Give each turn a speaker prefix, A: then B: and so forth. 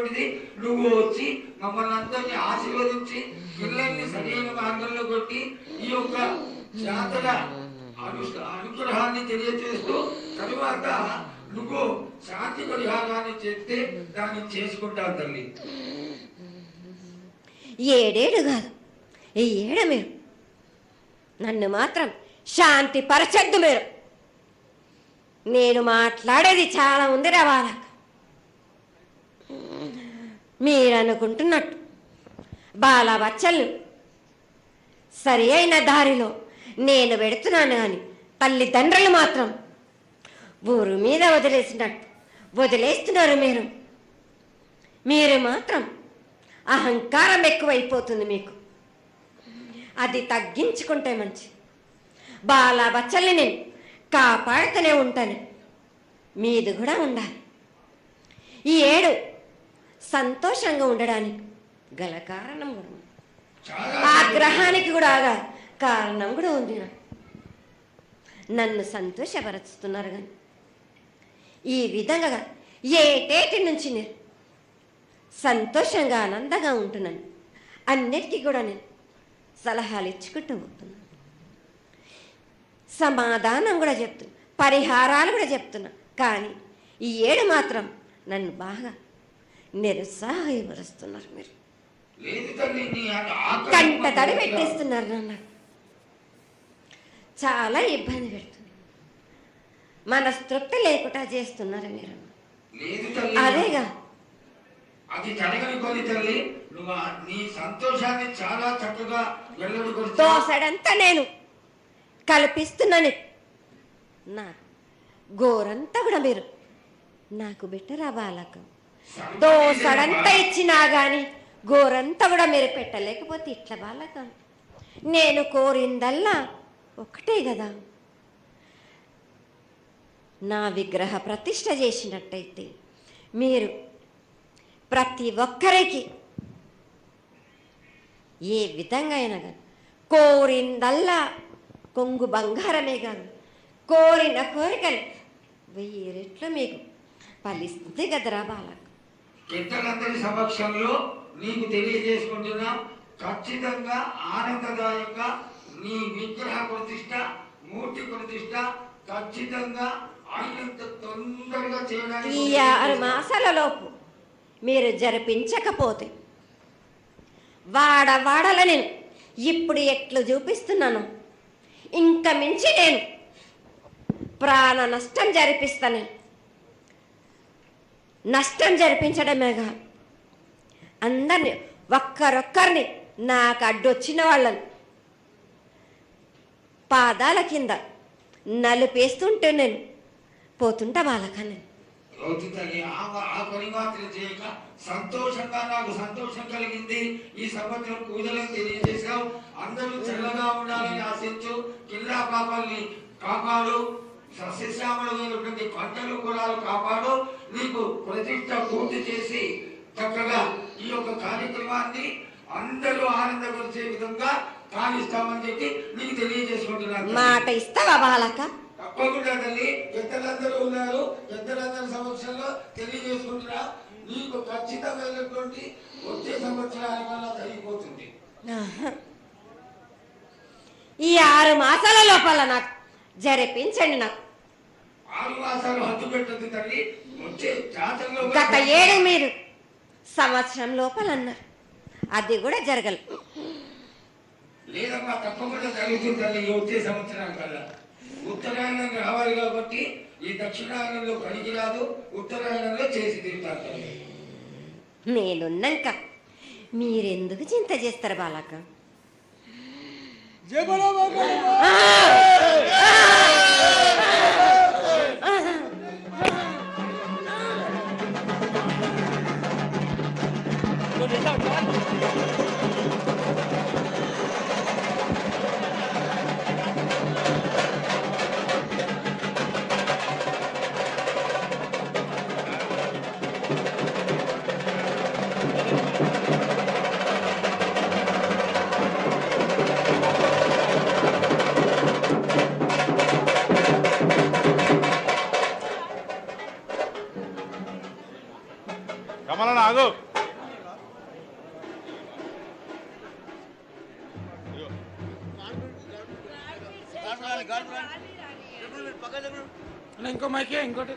A: అనేటువంటిది నువ్వు వచ్చి మమ్మల్ని అందరినీ ఆశీర్వదించి పిల్లల్ని సరైన మార్గంలో కొట్టి ఈ యొక్క జాతర అనుగ్రహాన్ని తెలియజేస్తూ తరువాత నువ్వు శాంతి పరిహారాన్ని చెప్తే దాన్ని చేసుకుంటావు తల్లి.
B: ఏడేడు కాదు, ఈ ఏడ మీరు నన్ను మాత్రం శాంతి పరచద్దు. నేను మాట్లాడేది చాలా ఉంది వాళ్ళకు. మీరు అనుకుంటున్నట్టు బాలబచ్చలు సరి అయిన దారిలో నేను పెడుతున్నాను కానీ తల్లిదండ్రులు మాత్రం ఊరు మీద వదిలేస్తున్నారు. మీరు మాత్రం అహంకారం ఎక్కువైపోతుంది మీకు. అది తగ్గించుకుంటే మంచి. బాలబచ్చల్ని నేను కాపాడుతూనే ఉంటాను, మీది కూడా ఉండాలి. ఈ ఏడు సంతోషంగా ఉండడానికి గల కారణం కూడా ఉంది. ఆ గ్రహానికి కూడా కారణం కూడా ఉంది. నన్ను సంతోషపరుస్తున్నారు కానీ ఈ విధంగా ఏటేటి నుంచి నేను సంతోషంగా ఆనందంగా ఉంటున్నాను. అన్నిటికీ కూడా నేను సలహాలు ఇచ్చుకుంటూ పోతున్నాను, సమాధానం కూడా చెప్తున్నా, పరిహారాలు కూడా చెప్తున్నా. కానీ ఈ ఏడు మాత్రం నన్ను బాగా నిరుత్సాహపరుస్తున్నారు. మీరు కంట తడి పెట్టేస్తున్నారు, నన్ను చాలా ఇబ్బంది పెడుతుంది, మనస్తృప్తి లేకుండా చేస్తున్నారు మీరు. అదేగా
A: అది జరగని కొని తల్లి, నువ్వు నీ సంతోషాన్ని చాలా చక్కగా
B: దోసడంతా నేను కల్పిస్తున్నాను. నా గోరంతా కూడా మీరు నాకు బెట్టరా బాలక. దోసడంతా ఇచ్చినా గాని గోరంతా కూడా మీరు పెట్టలేకపోతే ఇట్లా బాలక. నేను కోరిందల్లా ఒకటే కదా, నా విగ్రహ ప్రతిష్ఠ చేసినట్టయితే మీరు ప్రతి ఒక్కరికి ఏ విధంగా అయినా కానీ కోరిందల్లా కొంగు బంగారమే కాదు, కోరిన కోరికలు 1000 రెట్లు మీకు ఫలిస్తుంది కదరా బాలక.
A: పెద్దలందరి సమక్షంలో నీకు తెలియజేసుకుంటున్నా, ఖచ్చితంగా ఆనందదాయంగా నీ విగ్రహ ప్రతిష్ట, మూర్తి ప్రతిష్ట ఖచ్చితంగా అయినంత తొందరగా చేయడానికి
B: ఈ 6 మాసాల లోపు మీరు జరిపించకపోతే వాడవాడల నేను ఇప్పుడు ఎట్లు చూపిస్తున్నాను, ఇంకా మించి నేను ప్రాణ నష్టం జరిపిస్తాను. నష్టం జరిపించడమేగా అందరినీ ఒక్కరొక్కరిని నాకు అడ్డొచ్చిన వాళ్ళని పాదాల కింద నలిపేస్తుంటే నేను పోతుంటా వాళ్ళకని.
A: సంతోషంగా నాకు సంతోషం కలిగింది. ఈ సంవత్సరం పూజలను తెలియజేశావు. అందరూ చల్లగా ఉండాలని ఆశించు. కిల్లా పాపాలని కాపాడు, సస్యశ్యామలమైనటువంటి పంటలు కులాలు కాపాడు. నీకు ప్రతిష్ట పూర్తి చేసి చక్కగా ఈ యొక్క కార్యక్రమాన్ని అందరూ ఆనందపరిచే విధంగా కానిస్తామని చెప్పి నీకు తెలియజేసుకుంటున్నాను.
B: మాట ఇస్తావా బాలక?
A: తప్పకుండా తల్లి. పెద్దలందరూ ఉన్నారు, పెద్దలందరి సమక్షంలో తెలియజేసుకుంటున్నా. నీకు ఖచ్చితమైనటువంటి వచ్చే సంవత్సరానికల్లా జరిగిపోతుంది.
B: ఈ 6 మాసాల లోపల నాకు జరిపించండి. నాకు
A: 6 మాసాలు హద్దు పెట్టదు తల్లి. వచ్చే జాతరలో
B: గత 7 మీరు సంవత్సరం లోపల అన్నారు, అది కూడా జరగలేదు.
A: లేదమ్మా, తప్పకుండా జరుగుతుంది తల్లి. వచ్చే సంవత్సరానికల్లా ఉత్తరాయణం రావాలి కాబట్టి ఈ దక్షిణాయనంలో పనికిరాదు, ఉత్తరాయణంలో చేసి తీరుతారు.
B: నేనున్నాక మీరెందుకు చింత చేస్తారు బాలక?
C: ఆగు.
D: ఇంకో మైకే ఇంకోటి